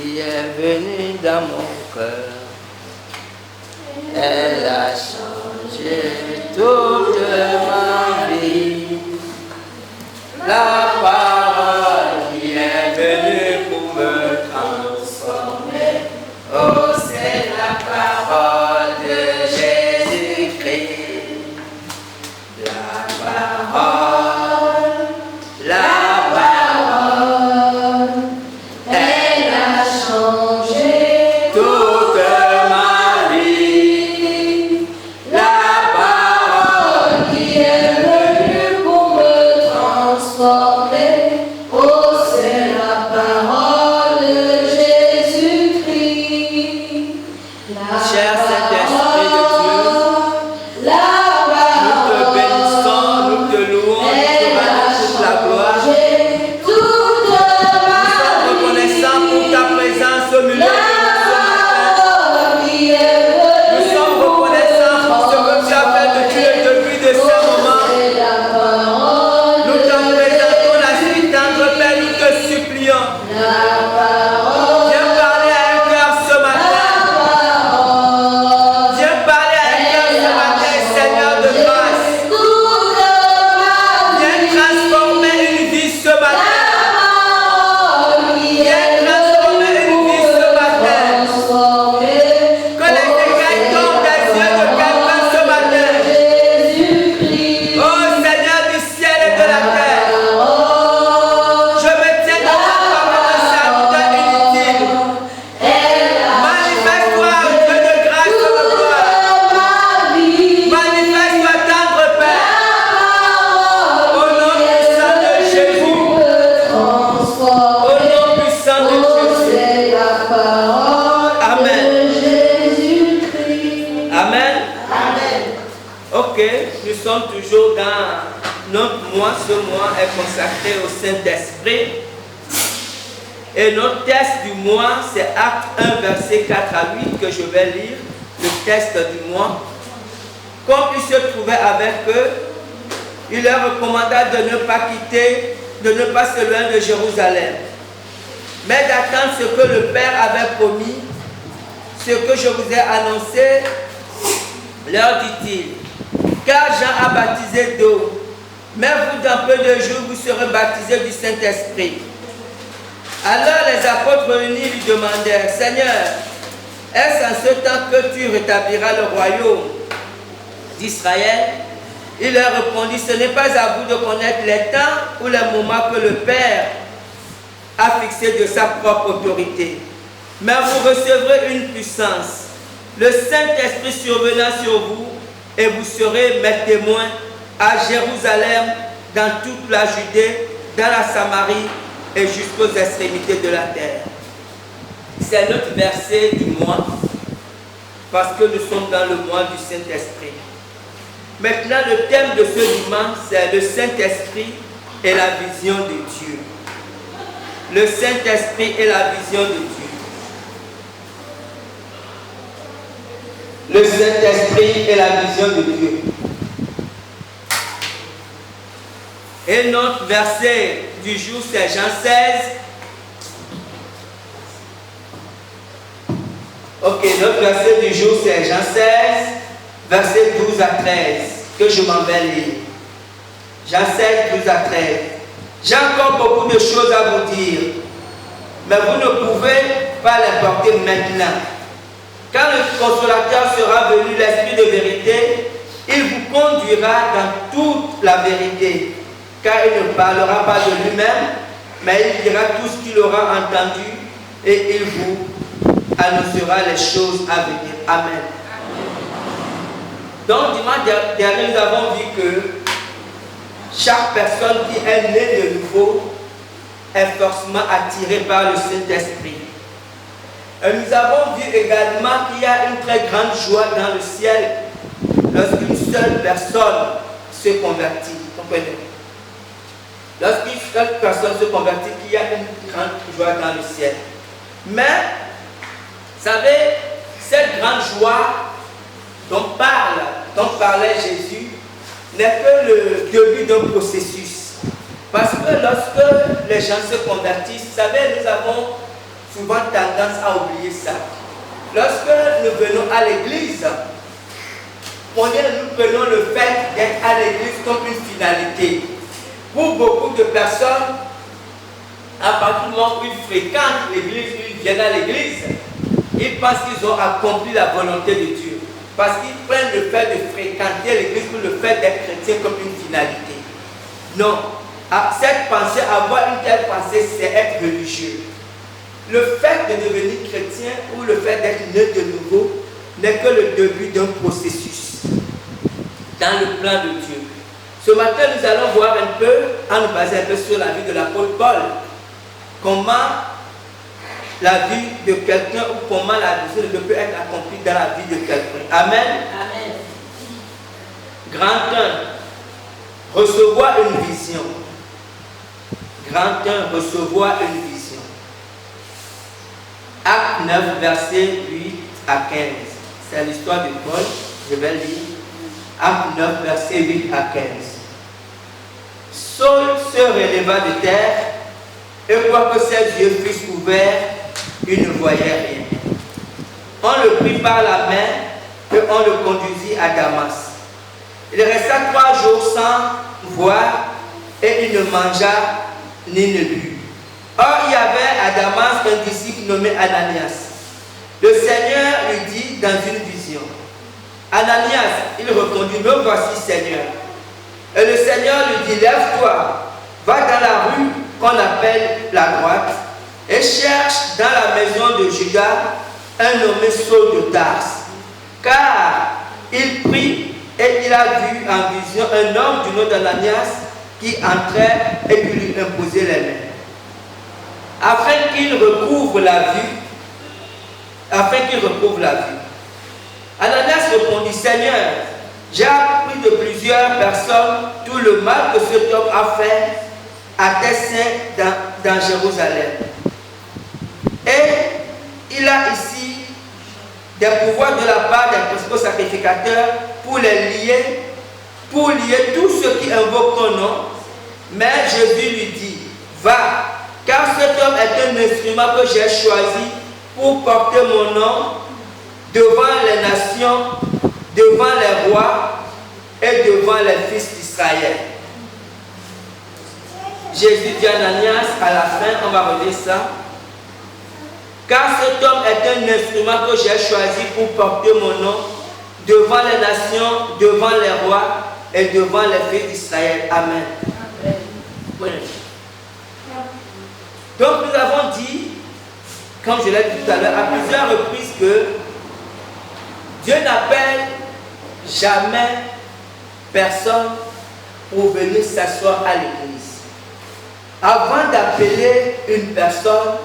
qui est venue dans mon cœur. Elle a changé toute ma vie. La parole qui est venue pour me transformer. Oh, c'est la parole de Jésus-Christ. La parole, elle a changé toute ma vie. La parole qui est venue pour me transformer. Oh, c'est la parole de Jésus-Christ. Cher Saint-Esprit de Dieu, nous te bénissons, nous te louons, nous te rendons toute la gloire. Nous sommes reconnaissants pour ta présence au milieu de nous ce matin. Nous sommes reconnaissants pour ce que tu as fait depuis le début de ce moment. Nous te présentons la suite, tendre Père, nous te supplions. Viens parler à un cœur ce matin. Viens parler à un cœur ce matin, Seigneur de grâce. Viens transformer une vie ce matin. Viens transformer une vie ce matin. Que les écailles tombent des yeux de quelqu'un ce matin. Oh Seigneur du ciel et de la terre, je me tiens devant toi comme un serviteur inutile. Manifeste-toi, Dieu de grâce et de gloire. Manifeste-toi, tendre Père. Au nom puissant de Jésus. Au nom puissant de Jésus. Amen. Amen. Ok, nous sommes toujours dans notre mois. Ce mois est consacré au Saint-Esprit. Et notre texte du mois, c'est Acte 1, verset 4 à 8 que je vais lire, le texte du mois. Comme il se trouvait avec eux, il leur recommanda de ne pas quitter, de ne pas s'éloigner de Jérusalem, mais d'attendre ce que le Père avait promis, ce que je vous ai annoncé, leur dit-il. Car Jean a baptisé d'eau, mais vous, dans peu de jours, vous serez baptisés du Saint-Esprit. Alors les apôtres réunis lui demandèrent, Seigneur, est-ce en ce temps que tu rétabliras le royaume d'Israël? Il leur répondit, ce n'est pas à vous de connaître les temps ou les moments que le Père a fixé de sa propre autorité. Mais vous recevrez une puissance, le Saint-Esprit survenant sur vous, et vous serez mes témoins à Jérusalem, dans toute la Judée, dans la Samarie et jusqu'aux extrémités de la terre. C'est notre verset du mois, parce que nous sommes dans le mois du Saint-Esprit. Maintenant, le thème de ce dimanche, c'est le Saint-Esprit et la vision de Dieu. Le Saint-Esprit et la vision de Dieu. Le Saint-Esprit et la vision de Dieu. Et notre verset du jour, c'est Jean 16. Ok, notre verset du jour, c'est Jean 16, verset 12 à 13, que je m'en vais lire. Jean 16, 12 à 13. J'ai encore beaucoup de choses à vous dire, mais vous ne pouvez pas les porter maintenant. Quand le consolateur sera venu, l'Esprit de vérité, il vous conduira dans toute la vérité, car il ne parlera pas de lui-même, mais il dira tout ce qu'il aura entendu et il vous annoncera les choses à venir. Amen. Donc, dimanche dernier, nous avons vu que chaque personne qui est née de nouveau est forcément attirée par le Saint-Esprit. Et nous avons vu également qu'il y a une très grande joie dans le ciel lorsqu'une seule personne se convertit. Comprenez? Lorsqu'une seule personne se convertit, qu'il y a une grande joie dans le ciel. Mais, vous savez, cette grande joie dont parlait Jésus n'est que le début d'un processus. Parce que lorsque les gens se convertissent, vous savez, nous avons souvent tendance à oublier ça. Lorsque nous venons à l'église, nous prenons le fait d'être à l'église comme une finalité. Pour beaucoup de personnes, à partir du moment où ils fréquentent l'église, où ils viennent à l'église, ils pensent qu'ils ont accompli la volonté de Dieu. Parce qu'ils prennent le fait de fréquenter l'église pour le fait d'être chrétien comme une finalité. Non. Cette pensée, avoir une telle pensée, c'est être religieux. Le fait de devenir chrétien ou le fait d'être né de nouveau n'est que le début d'un processus dans le plan de Dieu. Ce matin, nous allons voir un peu, en nous basant un peu sur la vie de l'apôtre Paul, comment la vie de quelqu'un ou comment la vision de Dieu peut être accomplie dans la vie de quelqu'un. Amen. Amen. Grand 1, recevoir une vision. Grand 1, recevoir une vision. Acte 9, versets 8 à 15. C'est l'histoire de Paul. Je vais lire. Acte 9, versets 8 à 15. Saul se releva de terre, et quoique ses yeux fussent ouverts, il ne voyait rien. On le prit par la main et on le conduisit à Damas. Il resta 3 jours sans voir et il ne mangea ni ne but. Or, il y avait à Damas un disciple nommé Ananias. Le Seigneur lui dit dans une vision: Ananias, il répondit: me voici, Seigneur. Et le Seigneur lui dit: lève-toi, va dans la rue qu'on appelle la droite et cherche dans la maison de Judas un nommé Saul de Tarse. Car il prit et il a vu en vision un homme du nom d'Ananias qui entrait et qui lui imposait les mains, afin qu'il recouvre la vue. Ananias répondit: Seigneur, j'ai appris de plusieurs personnes tout le mal que cet homme a fait à tes saints dans Jérusalem. Et il a ici des pouvoirs de la part des principaux sacrificateurs pour lier tous ceux qui invoquent ton nom. Mais Jésus lui dit: va, car cet homme est un instrument que j'ai choisi pour porter mon nom devant les nations, devant les rois et devant les fils d'Israël. Jésus dit à Ananias, à la fin, on va relire ça: car cet homme est un instrument que j'ai choisi pour porter mon nom devant les nations, devant les rois et devant les fils d'Israël. Amen. Oui. Donc nous avons dit, comme je l'ai dit tout à l'heure, à plusieurs reprises, que Dieu n'appelle jamais personne pour venir s'asseoir à l'église. Avant d'appeler une personne,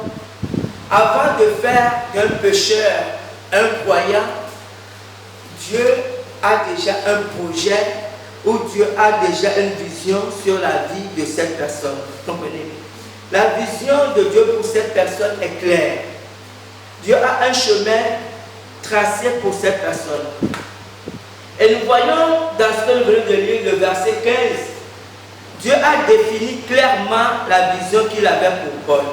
avant de faire d'un pécheur un croyant, Dieu a déjà un projet ou Dieu a déjà une vision sur la vie de cette personne. Comprenez? La vision de Dieu pour cette personne est claire. Dieu a un chemin tracé pour cette personne. Et nous voyons dans ce que nous venons de lire, le verset 15, Dieu a défini clairement la vision qu'il avait pour Paul.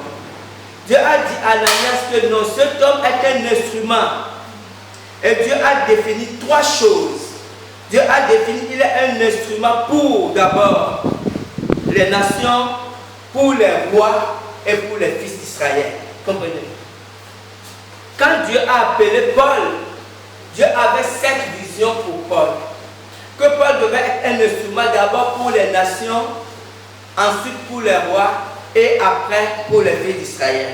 Dieu a dit à Ananias que non, cet homme est un instrument. Et Dieu a défini 3 choses. Dieu a défini qu'il est un instrument pour d'abord les nations, pour les rois et pour les fils d'Israël. Comprenez? Quand Dieu a appelé Paul, Dieu avait cette vision pour Paul. Que Paul devait être un instrument d'abord pour les nations, ensuite pour les rois et après pour les fils d'Israël.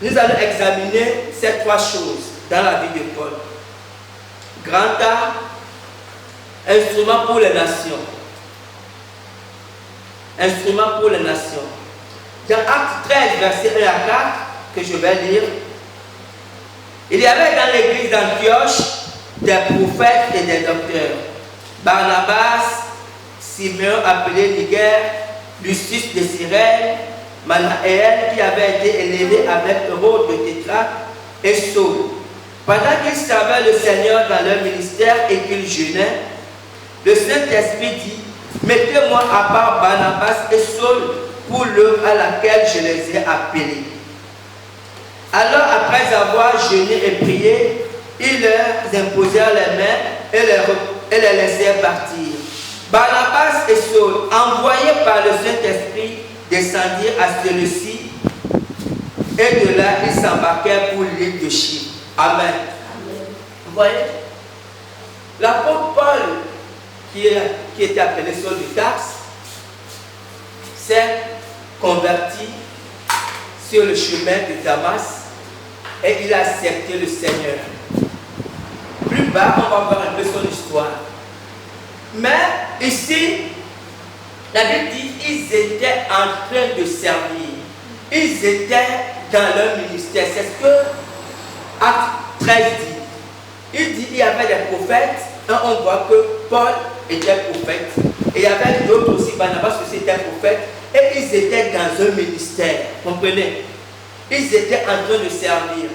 Nous allons examiner ces 3 choses dans la vie de Paul. Grand A, instrument pour les nations. Instrument pour les nations. Dans Acte 13, verset 1 à 4, que je vais lire, il y avait dans l'église d'Antioche des prophètes et des docteurs. Barnabas, Simeon appelé Niger, Lucius de Cyrène, Manaël qui avait été élevé avec Hérode de Tétrarque et Saul. Pendant qu'ils servaient le Seigneur dans leur ministère et qu'ils jeûnaient, le Saint-Esprit dit: mettez-moi à part Barnabas et Saul pour l'œuvre à laquelle je les ai appelés. Alors, après avoir jeûné et prié, ils leur imposèrent les mains et les laissèrent partir. Barnabas et Saul, envoyés par le Saint-Esprit, descendirent à celui-ci, et de là, ils s'embarquèrent pour l'île de Chypre. Amen. Vous voyez, l'apôtre Paul, qui était appelé Saul de Tarse, s'est converti sur le chemin de Damas et il a accepté le Seigneur. Plus bas, on va voir un peu son histoire. Mais ici, la Bible dit qu'ils étaient en train de servir. Ils étaient dans leur ministère. C'est ce que Acte 13 dit. Il dit qu'il y avait des prophètes. On voit que Paul était prophète. Et il y avait d'autres aussi, Barnabas aussi était prophète. Et ils étaient dans un ministère. Comprenez? Ils étaient en train de servir.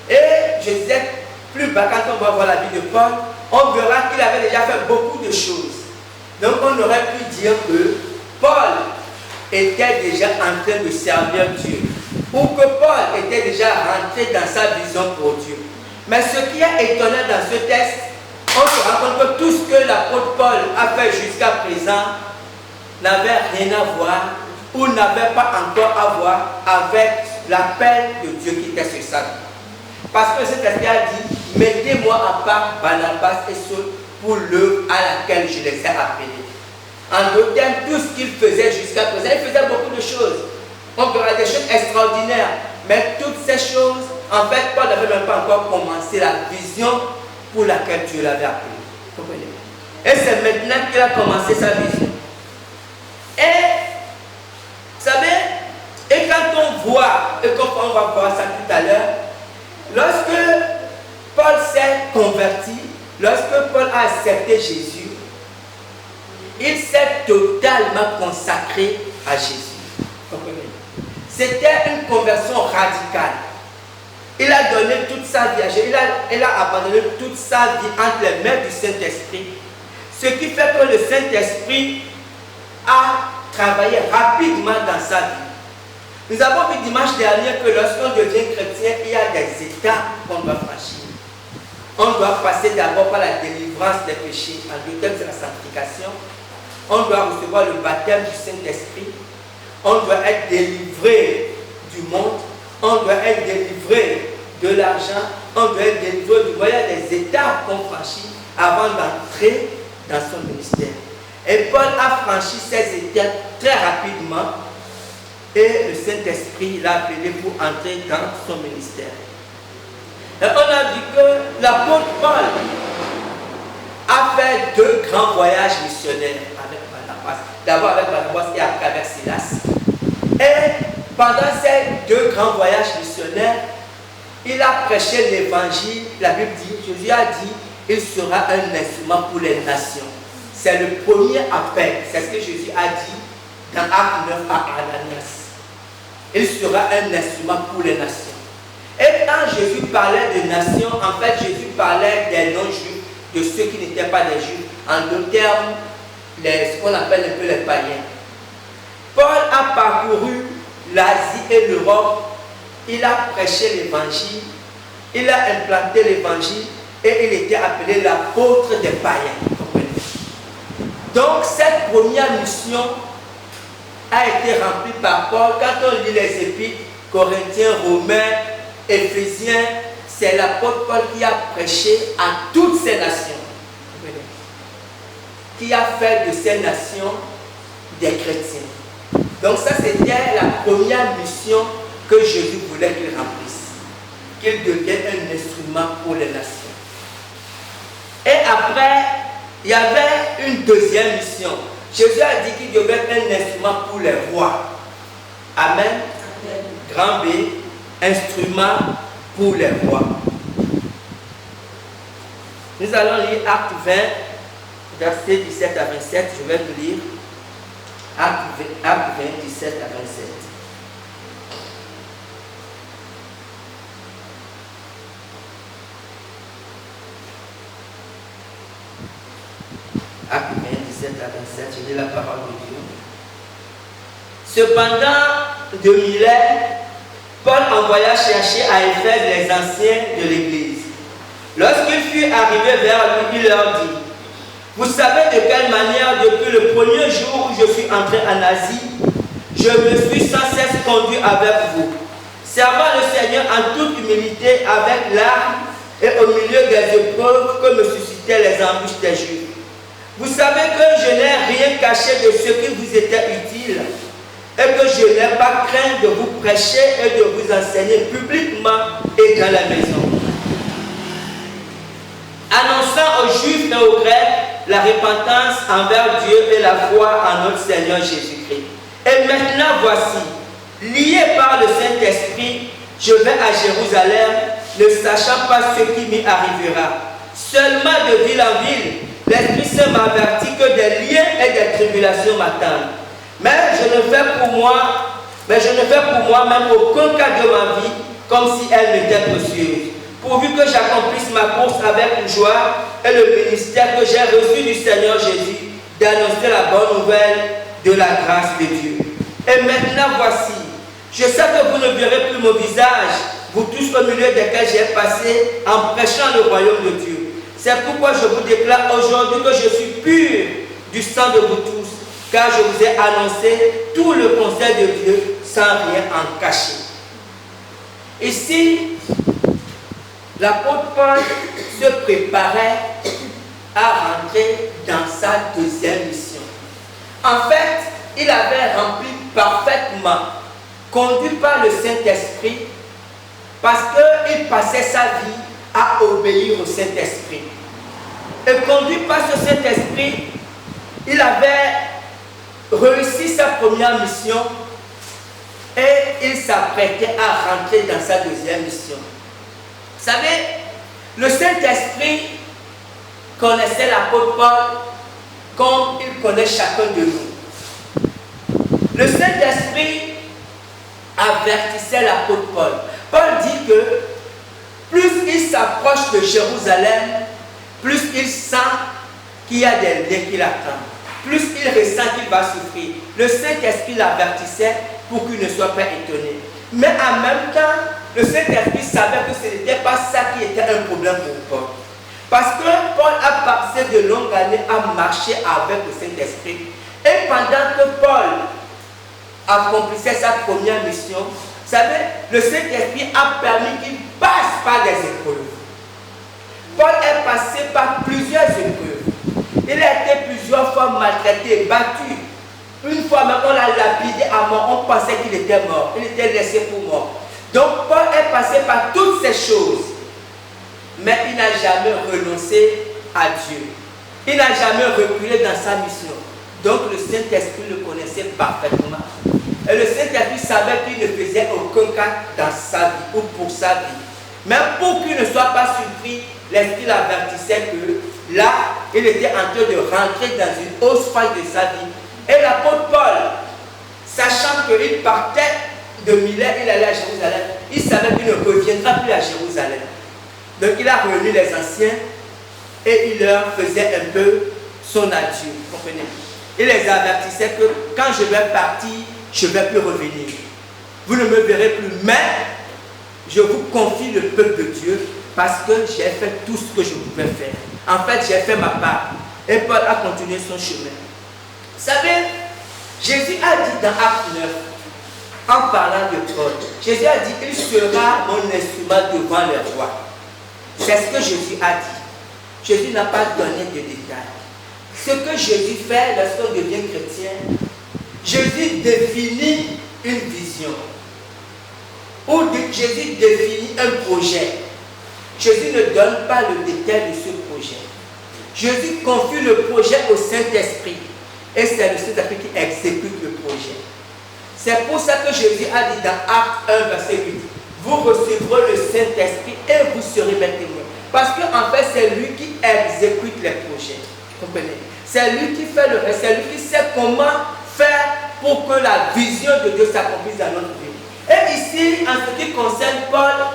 Et je disais, plus bas, quand on va voir la vie de Paul, on verra qu'il avait déjà fait beaucoup de choses. Donc on aurait pu dire que Paul était déjà en train de servir Dieu. Ou que Paul était déjà rentré dans sa vision pour Dieu. Mais ce qui est étonnant dans ce texte, on se rend compte que tout ce que l'apôtre Paul a fait jusqu'à présent n'avait rien à voir ou n'avait pas encore à voir avec l'appel de Dieu qui était sur sa vie. Parce que cet esprit a dit, mettez-moi à part Barnabas et Saul pour l'œuvre à laquelle je les ai appelés. En d'autres termes, tout ce qu'il faisait jusqu'à présent, il faisait beaucoup de choses. On verra des choses extraordinaires. Mais toutes ces choses, en fait, Paul n'avait même pas encore commencé la vision pour laquelle Dieu l'avait appelé. Comprenez? Et c'est maintenant qu'il a commencé sa vision. Et, vous savez, et quand on voit, et comme on va voir ça tout à l'heure, lorsque Paul s'est converti, lorsque Paul a accepté Jésus, il s'est totalement consacré à Jésus. Comprenez? C'était une conversion radicale. Il a donné toute sa vie à Jésus. Il a abandonné toute sa vie entre les mains du Saint-Esprit. Ce qui fait que le Saint-Esprit a travaillé rapidement dans sa vie. Nous avons vu dimanche dernier que lorsqu'on devient chrétien, il y a des étapes qu'on doit franchir. On doit passer d'abord par la délivrance des péchés. En deux termes, c'est la sanctification. On doit recevoir le baptême du Saint-Esprit. On doit être délivré du monde. On doit être délivré de l'argent. On doit être délivré du voyage, des étapes qu'on franchit avant d'entrer dans son ministère. Et Paul a franchi ces étapes très rapidement. Et le Saint-Esprit l'a appelé pour entrer dans son ministère. Et on a vu que l'apôtre Paul a fait 2 grands voyages missionnaires avec Barnabas. D'abord avec Barnabas et après avec Silas. Et pendant ces 2 grands voyages missionnaires, il a prêché l'évangile. La Bible dit, Jésus a dit, il sera un instrument pour les nations. C'est le premier appel. C'est ce que Jésus a dit dans Acte 9 à Ananias. Il sera un instrument pour les nations. Et quand Jésus parlait de nations, en fait, Jésus parlait des non-juifs, de ceux qui n'étaient pas des juifs. En d'autres termes, ce qu'on appelle un peu les païens. Paul a parcouru l'Asie et l'Europe. Il a prêché l'évangile. Il a implanté l'évangile. Et il était appelé l'apôtre des païens. Donc, cette première mission a été rempli par Paul. Quand on lit les épîtres, Corinthiens, Romains, Éphésiens, c'est l'apôtre Paul qui a prêché à toutes ces nations. Qui a fait de ces nations des chrétiens. Donc ça, c'était la première mission que Jésus voulait qu'il remplisse. Qu'il devienne un instrument pour les nations. Et après, il y avait une deuxième mission. Jésus a dit qu'il devait être un instrument pour les rois. Amen. Amen. Grand B, instrument pour les rois. Nous allons lire Acte 20, versets 17 à 27. Je vais vous lire Acte 20, 17 à 27. Acte 20, 17 à 27, je lis la parole de Dieu. Cependant, de millénaires, Paul envoya chercher à Éphèse les anciens de l'Église. Lorsqu'il fut arrivé vers lui, il leur dit: vous savez de quelle manière, depuis le premier jour où je suis entré en Asie, je me suis sans cesse conduit avec vous, servant le Seigneur en toute humilité, avec larmes et au milieu des épreuves que me suscitaient les embûches des Juifs. Vous savez que je n'ai rien caché de ce qui vous était utile, et que je n'ai pas craint de vous prêcher et de vous enseigner publiquement et dans la maison, annonçant aux Juifs et aux Grecs la repentance envers Dieu et la foi en notre Seigneur Jésus-Christ. Et maintenant voici, lié par le Saint-Esprit, je vais à Jérusalem, ne sachant pas ce qui m'y arrivera. Seulement de ville en ville, l'Esprit Saint m'avertit que des liens et des tribulations m'attendent. Mais je ne fais pour moi-même aucun cas de ma vie, comme si elle m'était précieuse, pourvu que j'accomplisse ma course avec joie et le ministère que j'ai reçu du Seigneur Jésus, d'annoncer la bonne nouvelle de la grâce de Dieu. Et maintenant voici, je sais que vous ne verrez plus mon visage, vous tous au milieu desquels j'ai passé en prêchant le royaume de Dieu. C'est pourquoi je vous déclare aujourd'hui que je suis pur du sang de vous tous, car je vous ai annoncé tout le conseil de Dieu sans rien en cacher. Ici, l'apôtre Paul se préparait à rentrer dans sa deuxième mission. En fait, il avait rempli parfaitement, conduit par le Saint-Esprit, parce qu'il passait sa vie à obéir au Saint-Esprit. Et conduit par ce Saint-Esprit, il avait réussi sa première mission et il s'apprêtait à rentrer dans sa deuxième mission. Vous savez, le Saint-Esprit connaissait l'apôtre Paul comme il connaît chacun de nous. Le Saint-Esprit avertissait l'apôtre Paul. Paul dit que plus il s'approche de Jérusalem, plus il sent qu'il y a des liens qui l'attendent. Plus il ressent qu'il va souffrir. Le Saint-Esprit l'avertissait pour qu'il ne soit pas étonné. Mais en même temps, le Saint-Esprit savait que ce n'était pas ça qui était un problème pour Paul. Parce que Paul a passé de longues années à marcher avec le Saint-Esprit. Et pendant que Paul accomplissait sa première mission, vous savez, le Saint-Esprit a permis qu'il passe par des épreuves. Paul est passé par plusieurs épreuves. Il a été plusieurs fois maltraité, battu. Une fois même, on l'a lapidé à mort, on pensait qu'il était mort. Il était laissé pour mort. Donc Paul est passé par toutes ces choses. Mais il n'a jamais renoncé à Dieu. Il n'a jamais reculé dans sa mission. Donc le Saint-Esprit le connaissait parfaitement. Et le Saint-Esprit savait qu'il ne faisait aucun cas dans sa vie ou pour sa vie. Mais pour qu'il ne soit pas surpris, l'Esprit l'avertissait que là, il était en train de rentrer dans une hausse faille de sa vie. Et l'apôtre Paul, sachant qu'il partait de Milet, il allait à Jérusalem, il savait qu'il ne reviendra plus à Jérusalem. Donc il a réuni les anciens et il leur faisait un peu son adieu. Vous comprenez? Il les avertissait que quand je vais partir, je ne vais plus revenir. Vous ne me verrez plus, mais je vous confie le peuple de Dieu parce que j'ai fait tout ce que je pouvais faire. En fait, j'ai fait ma part. Et Paul a continué son chemin. Vous savez, Jésus a dit dans Acte 9, en parlant de Paul, Jésus a dit qu'il sera mon instrument devant les rois. C'est ce que Jésus a dit. Jésus n'a pas donné de détails. Ce que Jésus fait lorsqu'on devient chrétien, Jésus définit une vision. Ou Jésus définit un projet. Jésus ne donne pas le détail de ce projet. Jésus confie le projet au Saint-Esprit. Et c'est le Saint-Esprit qui exécute le projet. C'est pour ça que Jésus a dit dans Acte 1, verset 8, vous recevrez le Saint-Esprit et vous serez mes témoins. Parce qu'en fait, c'est lui qui exécute les projets. Vous comprenez? C'est lui qui fait le reste. C'est lui qui sait comment faire pour que la vision de Dieu s'accomplisse dans notre vie. Et ici, en ce qui concerne Paul,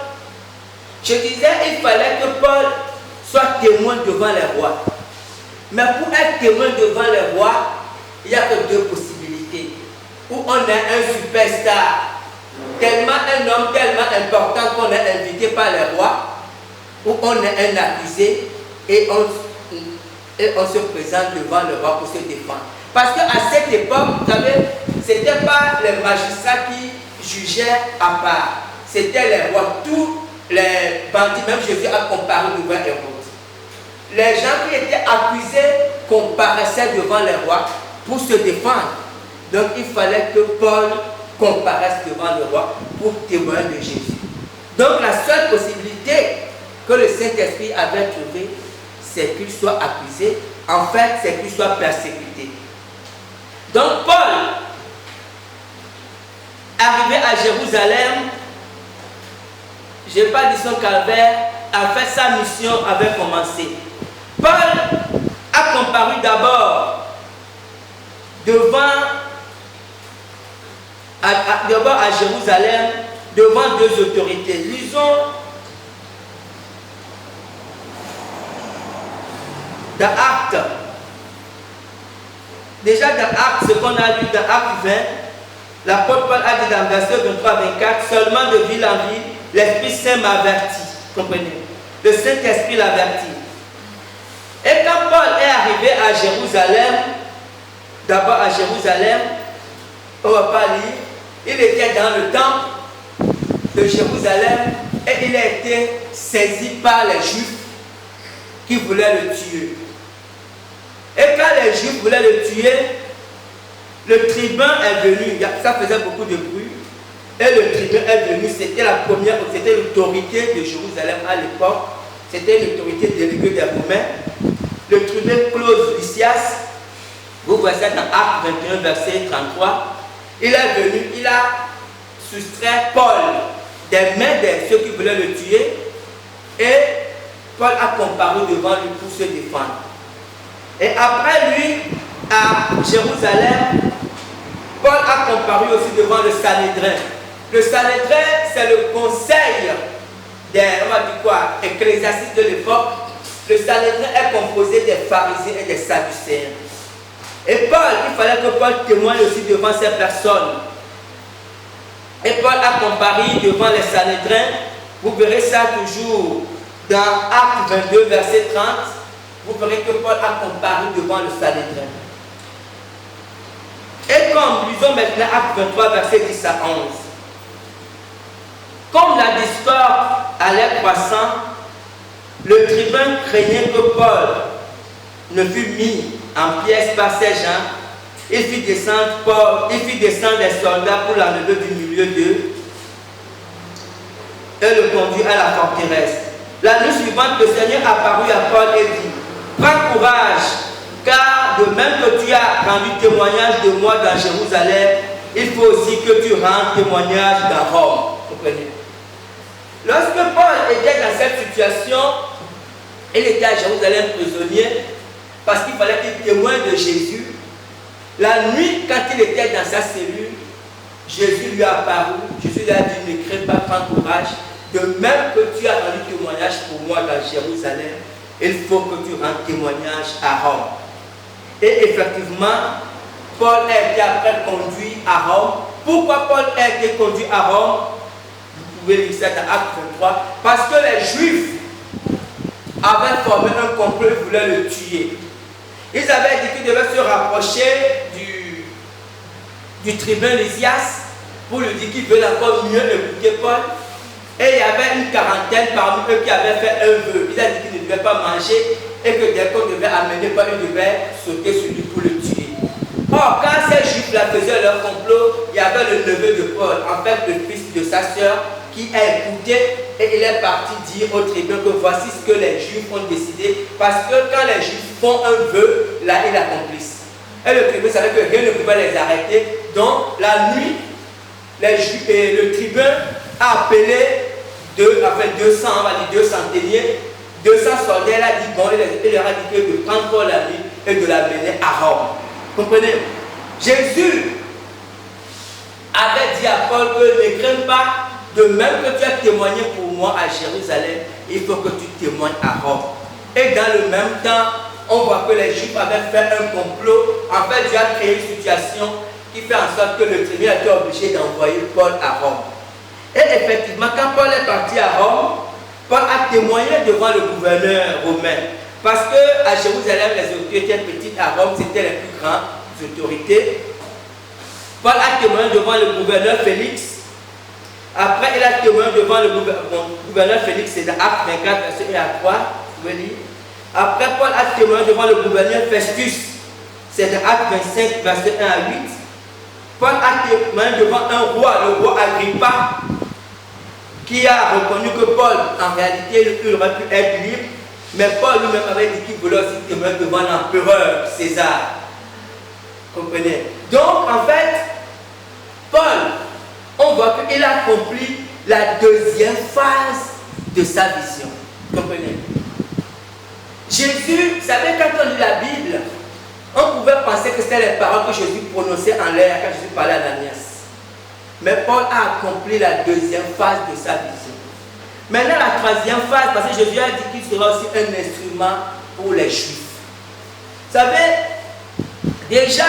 je disais il fallait que Paul soit témoin devant les rois. Mais pour être témoin devant les rois, il n'y a que deux possibilités. Ou on est un superstar tellement un homme tellement important qu'on est invité par les rois, où on est un accusé et on se présente devant le roi pour se défendre. Parce qu'à cette époque, vous savez, ce n'était pas les magistrats qui jugeaient à part, c'était les rois, tous les bandits, même Jésus a comparé devant Hérode. Les gens qui étaient accusés comparaissaient devant les rois pour se défendre. Donc il fallait que Paul comparaisse devant le roi pour témoigner de Jésus. Donc la seule possibilité que le Saint-Esprit avait trouvée, c'est qu'il soit accusé. En fait, c'est qu'il soit persécuté. Donc Paul, arrivé à Jérusalem, je n'ai pas dit son calvaire, a fait sa mission avait commencé. Paul a comparu d'abord à Jérusalem devant deux autorités. Lisons dans Actes. Déjà dans Actes, ce qu'on a lu dans Actes 20, l'apôtre Paul a dit dans verset 23-24, seulement de ville en ville, l'Esprit Saint m'avertit. Comprenez? Le Saint-Esprit l'avertit. Et quand Paul est arrivé à Jérusalem, d'abord à Jérusalem, on ne va pas lire, il était dans le temple de Jérusalem et il a été saisi par les Juifs qui voulaient le tuer. Et quand les Juifs voulaient le tuer, le tribun est venu, ça faisait beaucoup de bruit, et le tribun est venu, c'était la première, c'était l'autorité de Jérusalem à l'époque, c'était l'autorité déléguée des Romains. Le tribun Claude Lysias, vous voyez ça dans Actes 21, verset 33, il est venu, il a soustrait Paul des mains de ceux qui voulaient le tuer, et Paul a comparu devant lui pour se défendre. Et après lui, à Jérusalem, Paul a comparu aussi devant le Sanhédrin. Le Sanhédrin, c'est le conseil des, on va dire quoi, ecclésiastiques de l'époque. Le Sanhédrin est composé des pharisiens et des sadducéens. Et Paul, il fallait que Paul témoigne aussi devant ces personnes. Et Paul a comparé devant les Sanhédrins. Vous verrez ça toujours dans Actes 22, verset 30. Vous verrez que Paul a comparé devant le Sanhédrin. Et comme, lisons maintenant Actes 23, verset 10 à 11. Comme la discorde allait croissant, le tribun craignait que Paul ne fût mis en pièces par ces gens. Il fit descendre des soldats pour l'enlever du milieu d'eux et le conduire à la forteresse. La nuit suivante, le Seigneur apparut à Paul et dit, prends courage, car de même que tu as rendu témoignage de moi dans Jérusalem, il faut aussi que tu rendes témoignage dans Rome. Vous comprenez? Lorsque Paul était dans cette situation, il était à Jérusalem prisonnier, parce qu'il fallait qu'il témoigne de Jésus. La nuit, quand il était dans sa cellule, Jésus lui a apparu. Jésus lui a dit, ne crains pas, prends courage. De même que tu as rendu témoignage pour moi dans Jérusalem, il faut que tu rendes témoignage à Rome. Et effectivement, Paul a été après conduit à Rome. Pourquoi Paul a été conduit à Rome? Vous pouvez lire ça dans Acte 23. Parce que les Juifs avaient formé un complot, ils voulaient le tuer. Ils avaient dit qu'ils devaient se rapprocher du tribun Lysias pour lui dire qu'ils veulent encore mieux écouter Paul. Et il y avait une quarantaine parmi eux qui avaient fait un vœu. Ils ont dit qu'ils ne devaient pas manger et que dès qu'on devait amener Paul, ils devaient sauter sur lui pour le tuer. Or, quand ces Juifs-là faisaient leur complot, il y avait le neveu de Paul, en fait le fils de sa sœur, qui a écouté et il est parti dire au tribun que voici ce que les Juifs ont décidé, parce que quand les Juifs font un vœu, là ils l'accomplissent. Et le tribun savait que rien ne pouvait les arrêter. Donc la nuit, les Juifs et le tribun a appelé 200, on va dire 2 centeniers, 200 soldats. Il a dit bon, il leur a dit que de prendre Paul la nuit et de l'amener à Rome. Comprenez? Jésus avait dit à Paul que ne crains pas. De même que tu as témoigné pour moi à Jérusalem, il faut que tu témoignes à Rome. Et dans le même temps, on voit que les Juifs avaient fait un complot. En fait, Dieu a créé une situation qui fait en sorte que le tribunal était obligé d'envoyer Paul à Rome. Et effectivement, quand Paul est parti à Rome, Paul a témoigné devant le gouverneur romain. Parce qu'à Jérusalem, les autorités étaient petites, à Rome, c'était les plus grandes autorités. Paul a témoigné devant le gouverneur Félix. Après, il a témoigné devant le gouverneur Félix, c'est dans Actes 24, verset 1 à 3. Vous pouvez lire. Après, Paul a témoigné devant le gouverneur Festus, c'est dans Actes 25, verset 1 à 8. Paul a témoigné devant un roi, le roi Agrippa, qui a reconnu que Paul, en réalité, il aurait pu être libre, mais Paul lui-même avait dit qu'il voulait aussi témoigner devant l'empereur César. Comprenez? Donc, en fait, Paul, on voit qu'il a accompli la deuxième phase de sa vision. Comprenez? Jésus, vous savez, quand on lit la Bible, on pouvait penser que c'était les paroles que Jésus prononçait en l'air quand Jésus parlait à Ananias. Mais Paul a accompli la deuxième phase de sa vision. Maintenant, la troisième phase, parce que Jésus a dit qu'il sera aussi un instrument pour les Juifs. Vous savez, déjà,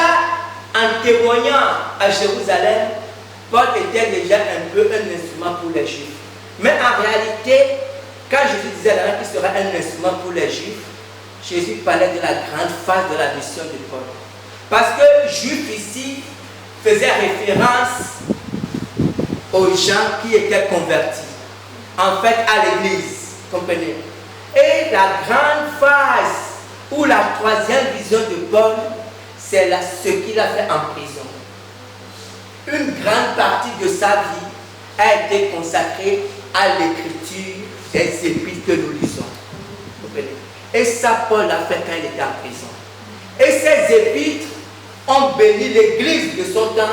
en témoignant à Jérusalem, Paul était déjà un peu un instrument pour les Juifs. Mais en réalité, quand Jésus disait là qu'il sera un instrument pour les Juifs, Jésus parlait de la grande phase de la mission de Paul. Parce que Juif ici faisait référence aux gens qui étaient convertis, en fait à l'église, comprenez. Et la grande phase ou la troisième vision de Paul, c'est ce qu'il a fait en prison. Une grande partie de sa vie a été consacrée à l'écriture des épîtres que nous lisons. Comprenez. Et ça, Paul l'a fait quand il était en prison. Et ces épîtres ont béni l'église de son temps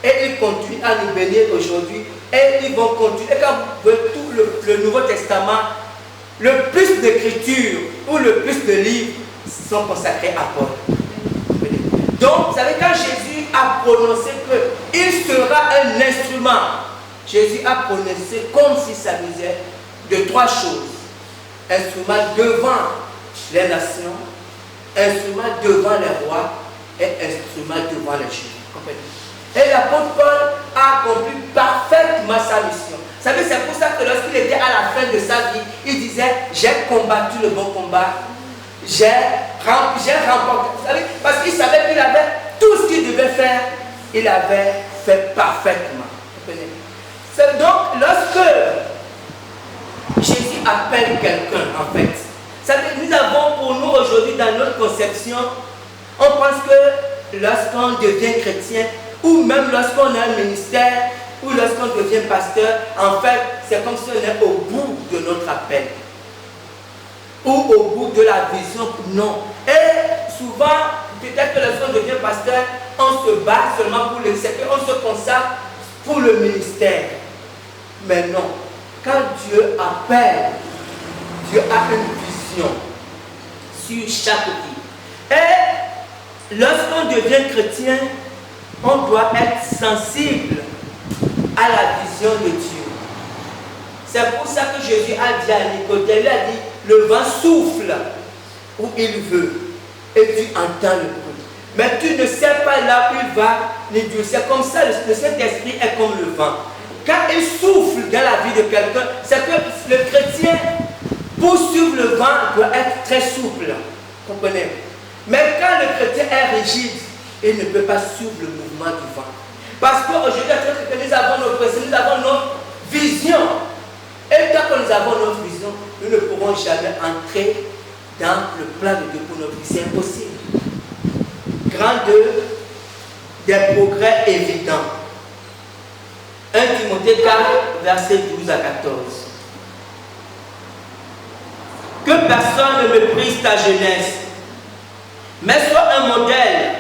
et ils continuent à nous bénir aujourd'hui. Et ils vont continuer. Et quand vous voyez tout le Nouveau Testament, le plus d'écritures ou le plus de livres sont consacrés à Paul. Donc, vous savez, quand Jésus a prononcé qu'il sera un instrument, Jésus a prononcé comme s'il s'amusait de trois choses. Instrument devant les nations, instrument devant les rois et instrument devant les Juifs. Et l'apôtre Paul a accompli parfaitement sa mission. Vous savez, c'est pour ça que lorsqu'il était à la fin de sa vie, il disait, j'ai combattu le bon combat, j'ai remporté. Vous savez, parce qu'il savait qu'il avait tout ce qu'il devait faire, il avait fait parfaitement. C'est donc lorsque Jésus appelle quelqu'un, en fait, vous savez, nous avons pour nous aujourd'hui dans notre conception, on pense que lorsqu'on devient chrétien, ou même lorsqu'on a un ministère, ou lorsqu'on devient pasteur, en fait, c'est comme si on est au bout de notre appel. Ou au bout de la vision. Non. Et souvent, peut-être que lorsqu'on devient pasteur, on se bat seulement pour le secret, on se consacre pour le ministère. Mais non. Quand Dieu appelle, Dieu a une vision sur chaque vie. Et lorsqu'on devient chrétien, on doit être sensible à la vision de Dieu. C'est pour ça que Jésus a dit à Nicodème, il a dit, le vent souffle où il veut et tu entends le bruit. Mais tu ne sais pas là où il va, ni Dieu. C'est comme ça, le Saint-Esprit est comme le vent. Quand il souffle dans la vie de quelqu'un, c'est que le chrétien, pour suivre le vent, doit être très souple. Comprenez? Mais quand le chrétien est rigide, il ne peut pas suivre le mouvement du vent. Parce qu'aujourd'hui, nous avons nos principes, nous avons notre vision. Et tant que nous avons notre vision, nous ne pourrons jamais entrer dans le plan de Dieu pour notre vie. C'est impossible. Grand 2, des progrès évidents. 1 Timothée 4, versets 12 à 14. Que personne ne méprise ta jeunesse, mais sois un modèle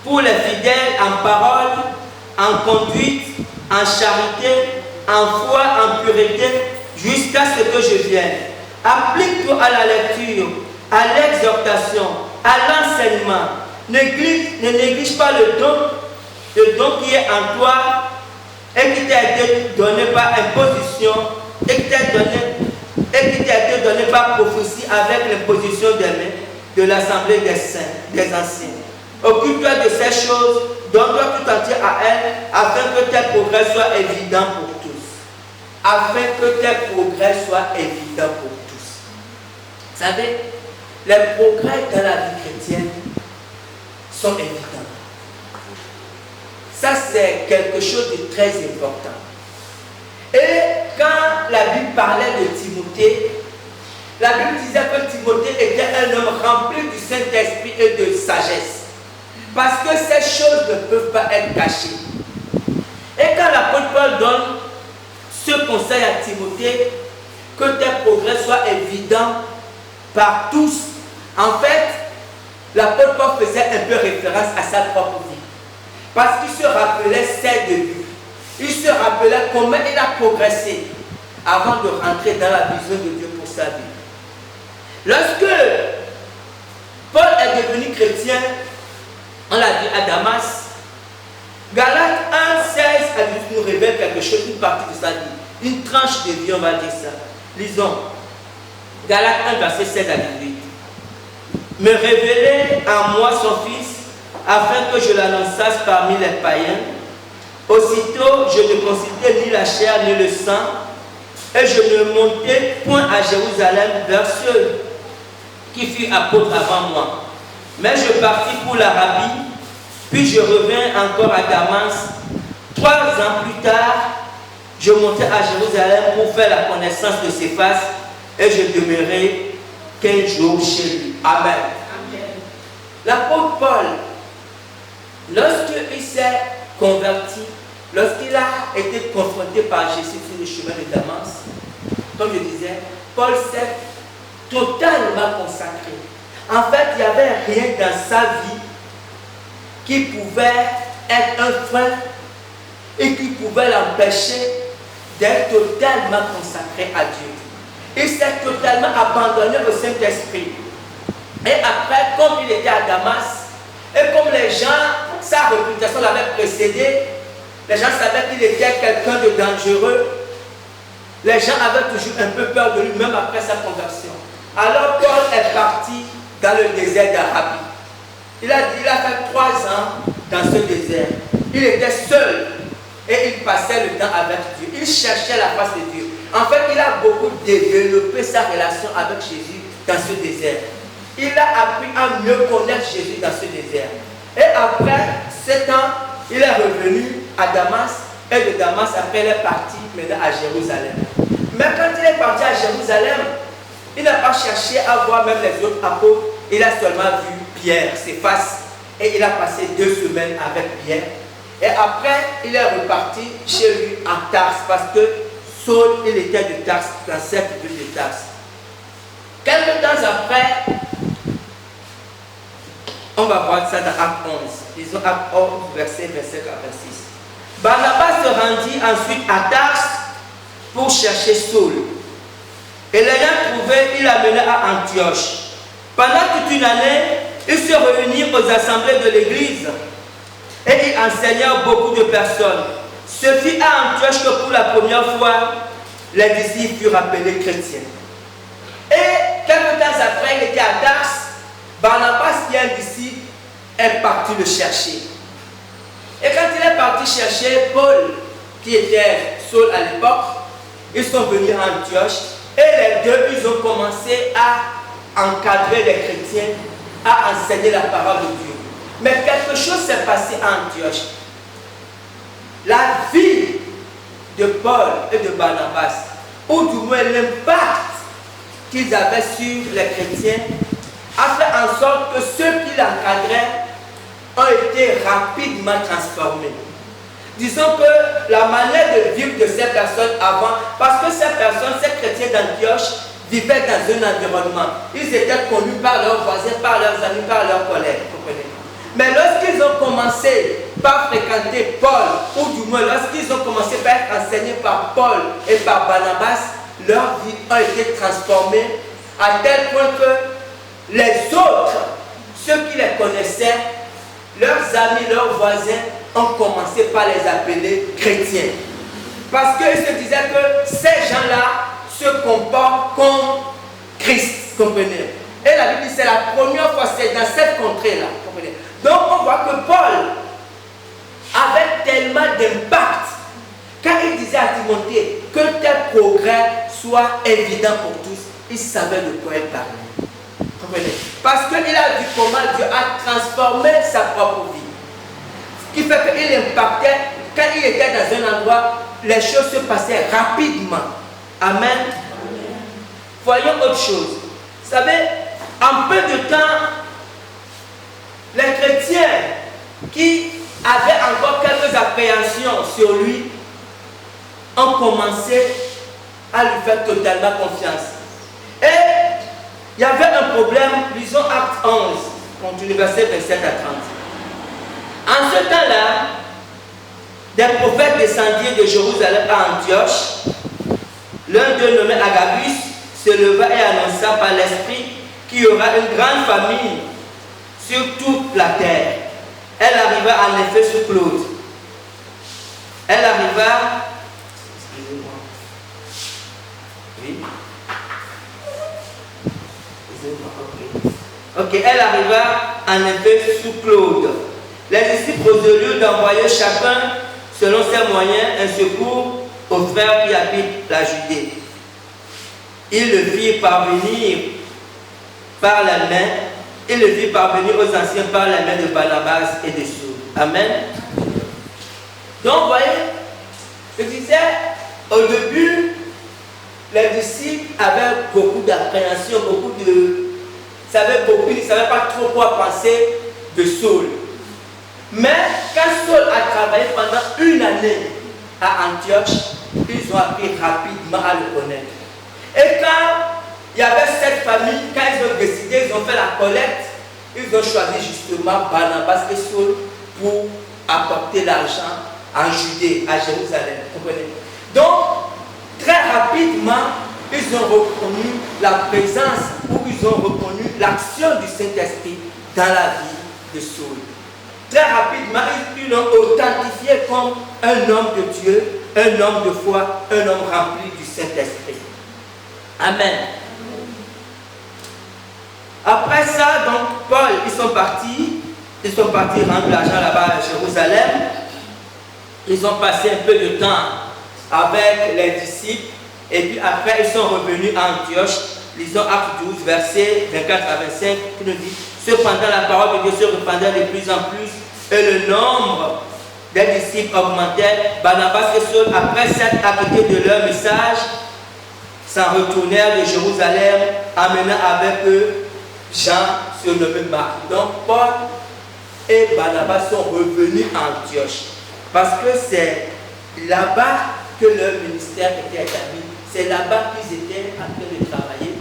pour les fidèles en parole, en conduite, en charité, en foi, en pureté, jusqu'à ce que je vienne. Applique-toi à la lecture, à l'exhortation, à l'enseignement. Ne néglige pas le don qui est en toi et qui t'a été donné par imposition et qui t'a été donné par prophétie avec l'imposition des mains de l'assemblée des saints, des anciens. Occupe-toi de ces choses, donne-toi tout entier à elle, afin que tes progrès soient évidents pour tous. afin que tes progrès soient évidents pour tous. Vous savez, les progrès dans la vie chrétienne sont évidents. Ça, c'est quelque chose de très important. Et quand la Bible parlait de Timothée, la Bible disait que Timothée était un homme rempli du Saint-Esprit et de sagesse. Parce que ces choses ne peuvent pas être cachées. Et quand l'apôtre Paul donne ce conseil à Timothée, que tes progrès soient évidents par tous, en fait, l'apôtre Paul faisait un peu référence à sa propre vie. Parce qu'il se rappelait ses débuts. Il se rappelait comment il a progressé avant de rentrer dans la vision de Dieu pour sa vie. Lorsque Paul est devenu chrétien, on l'a dit à Damas, Galates 1, 16 à 18 nous révèle quelque chose, une partie de sa vie, une tranche de vie, on va dire ça. Lisons. Galates 1, verset 16 à 18. Me révéler à moi son fils, afin que je l'annonçasse parmi les païens. Aussitôt, je ne considérais ni la chair ni le sang, et je ne montai point à Jérusalem vers ceux qui furent apôtres avant moi. Mais je partis pour l'Arabie, puis je revins encore à Damas. 3 ans plus tard, je montai à Jérusalem pour faire la connaissance de Céphas, et je demeurai 15 jours chez lui. Amen. L'apôtre Paul, lorsqu'il s'est converti, lorsqu'il a été confronté par Jésus sur le chemin de Damas, comme je disais, Paul s'est totalement consacré. En fait, il n'y avait rien dans sa vie qui pouvait être un frein et qui pouvait l'empêcher d'être totalement consacré à Dieu. Il s'est totalement abandonné au Saint-Esprit. Et après, comme il était à Damas, et comme les gens, sa réputation l'avait précédé, les gens savaient qu'il était quelqu'un de dangereux, les gens avaient toujours un peu peur de lui, même après sa conversion. Alors Paul est parti dans le désert d'Arabie. Il a fait 3 ans dans ce désert. Il était seul et il passait le temps avec Dieu. Il cherchait la face de Dieu. En fait, il a beaucoup développé sa relation avec Jésus dans ce désert. Il a appris à mieux connaître Jésus dans ce désert. Et après 7 ans, il est revenu à Damas. Et de Damas, après, il est parti maintenant à Jérusalem. Mais quand il est parti à Jérusalem, il n'a pas cherché à voir même les autres apôtres. Il a seulement vu Pierre, Céphas. Et il a passé 2 semaines avec Pierre. Et après, il est reparti chez lui à Tars. Parce que Saul, il était de Tars, dans cette ville de Tars. Quelques temps après, on va voir ça dans Acte 11. Disons Acte 11, verset 26. Barnabas se rendit ensuite à Tars pour chercher Saul. Et l'ayant trouvé, il l'amena à Antioche. Pendant toute une année, il se réunit aux assemblées de l'église et il enseigna beaucoup de personnes. Ce fut à Antioche que pour la première fois, les disciples furent appelés chrétiens. Et quelques temps après, il était à Tars. Barnabas, qui est un disciple, est parti le chercher. Et quand il est parti chercher Paul, qui était Saul à l'époque, ils sont venus à Antioche. Et les deux, ils ont commencé à encadrer les chrétiens, à enseigner la parole de Dieu. Mais quelque chose s'est passé à Antioche. La vie de Paul et de Barnabas, ou du moins l'impact qu'ils avaient sur les chrétiens, a fait en sorte que ceux qui l'encadraient ont été rapidement transformés. Disons que la manière de vivre de ces personnes avant, parce que ces personnes, ces chrétiens d'Antioche, vivaient dans un environnement. Ils étaient connus par leurs voisins, par leurs amis, par leurs collègues. Mais lorsqu'ils ont commencé par fréquenter Paul, ou du moins lorsqu'ils ont commencé par être enseignés par Paul et par Barnabas, leur vie a été transformée à tel point que les autres, ceux qui les connaissaient, leurs amis, leurs voisins, ont commencé par les appeler chrétiens. Parce qu'ils se disaient que ces gens-là se comportent comme Christ, comprenez? Et la Bible dit c'est la première fois, c'est dans cette contrée-là, comprenez? Donc on voit que Paul avait tellement d'impact Quand il disait à Timothée que tel progrès soit évident pour tous, il savait de quoi il parlait. Comprenez? Parce qu'il a vu comment Dieu a transformé sa propre vie. Ce qui fait qu'il impactait, quand il était dans un endroit, les choses se passaient rapidement. Amen. Voyons autre chose. Vous savez, en peu de temps, les chrétiens qui avaient encore quelques appréhensions sur lui ont commencé à lui faire totalement confiance. Et il y avait un problème, lisons Acte 11, continue verset 27 à 30. En ce temps-là, des prophètes descendirent de Jérusalem à Antioche. L'un d'eux, nommé Agabus, se leva et annonça par l'Esprit qu'il y aura une grande famine sur toute la terre. Elle arriva en effet sur Claude. Elle arriva... Excusez-moi. Oui. Ok, elle arriva en effet sous Claude. Les disciples au lieu d'envoyer chacun, selon ses moyens, un secours aux frères qui habitent la Judée. Ils le firent parvenir par la main, ils le firent parvenir aux anciens par la main de Barnabas et de Saul. Amen. Donc, vous voyez, je disais, au début, les disciples avaient beaucoup d'appréhension, beaucoup de... Ils ne savaient pas trop quoi penser de Saul. Mais quand Saul a travaillé pendant une année à Antioche, ils ont appris rapidement à le connaître. Et quand il y avait cette famille, quand ils ont décidé, ils ont fait la collecte, ils ont choisi justement Barnabas et Saul pour apporter l'argent en Judée, à Jérusalem. Vous comprenez? Donc, très rapidement, ils ont reconnu la présence ou ils ont reconnu l'action du Saint-Esprit dans la vie de Saul. Très rapidement, ils l'ont authentifié comme un homme de Dieu, un homme de foi, un homme rempli du Saint-Esprit. Amen. Après ça, donc, Paul, ils sont partis rendre l'argent là-bas à Jérusalem. Ils ont passé un peu de temps avec les disciples. Et puis après, ils sont revenus à Antioche. Lisons Acte 12, versets 24 à 25, qui nous dit: cependant, la parole de Dieu se répandait de plus en plus, et le nombre des disciples augmentait. Barnabas et Saul, après s'être acquittés de leur message, s'en retournèrent de Jérusalem, amenant avec eux Jean, surnommé Marc. Donc, Paul et Barnabas sont revenus à Antioche, parce que c'est là-bas que leur ministère était établi. C'est là-bas qu'ils étaient en train de travailler.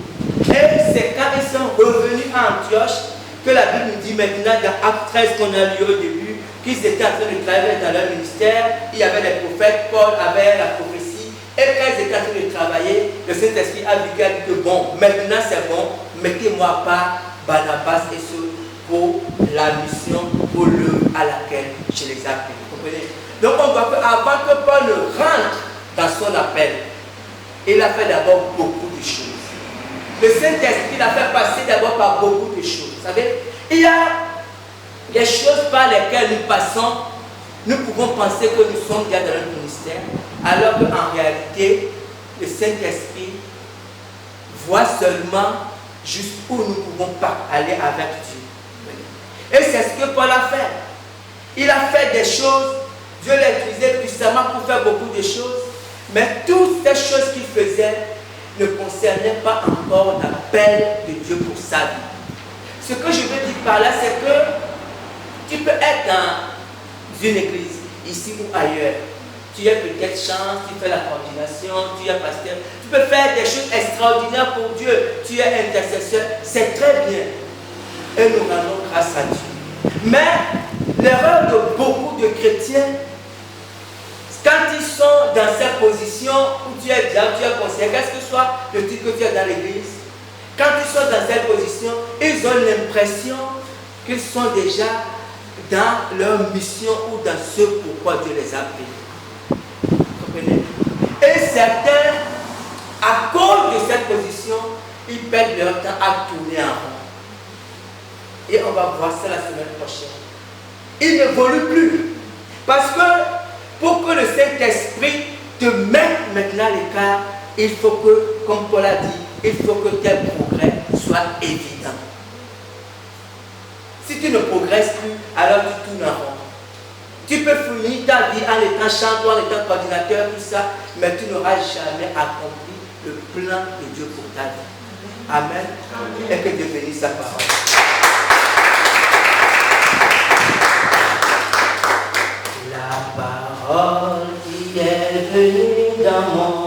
Et c'est quand ils sont revenus à Antioche que la Bible nous dit maintenant dans Acte 13 qu'on a lu au début, qu'ils étaient en train de travailler dans leur ministère. Il y avait les prophètes, Paul avait la prophétie. Et quand ils étaient en train de travailler, le Saint-Esprit a dit que bon, maintenant c'est bon, mettez-moi pas Barnabas et Saul pour la mission à laquelle je les ai appelés. Vous comprenez? Donc on voit qu'avant que Paul ne rentre dans son appel, il a fait d'abord beaucoup de choses. Le Saint-Esprit l'a fait passer d'abord par beaucoup de choses. Vous savez, il y a des choses par lesquelles nous passons, nous pouvons penser que nous sommes déjà dans notre ministère, alors qu'en réalité, le Saint-Esprit voit seulement jusqu'où nous pouvons pas aller avec Dieu. Et c'est ce que Paul a fait. Il a fait des choses, Dieu l'a utilisé puissamment pour faire beaucoup de choses, mais toutes ces choses qu'il faisait ne concernaient pas encore l'appel de Dieu pour sa vie. Ce que je veux dire par là, c'est que tu peux être dans une église, ici ou ailleurs. Tu as peut-être chance, tu fais la coordination, tu es pasteur, tu peux faire des choses extraordinaires pour Dieu, tu es intercesseur, c'est très bien. Et nous rendons grâce à Dieu. Mais l'erreur de beaucoup de chrétiens, quand ils sont dans cette position où tu es diable, tu es conseiller, qu'est-ce que soit le titre que tu es dans l'église, quand ils sont dans cette position, ils ont l'impression qu'ils sont déjà dans leur mission ou dans ce pourquoi Dieu les a appelés. Vous comprenez? Et certains, à cause de cette position, ils perdent leur temps à tourner en rond. Et on va voir ça la semaine prochaine. Ils n'évoluent plus. Parce que Pour que le Saint-Esprit te mette maintenant à l'écart, il faut que, comme Paul a dit, il faut que tes progrès soient évidents. Si tu ne progresses plus, alors tu tournes en rond. Tu peux finir ta vie en étant chanteur, en étant coordinateur, tout ça, mais tu n'auras jamais accompli le plan de Dieu pour ta vie. Amen. Amen. Et que Dieu bénisse sa parole. La parole qui est venue dans mon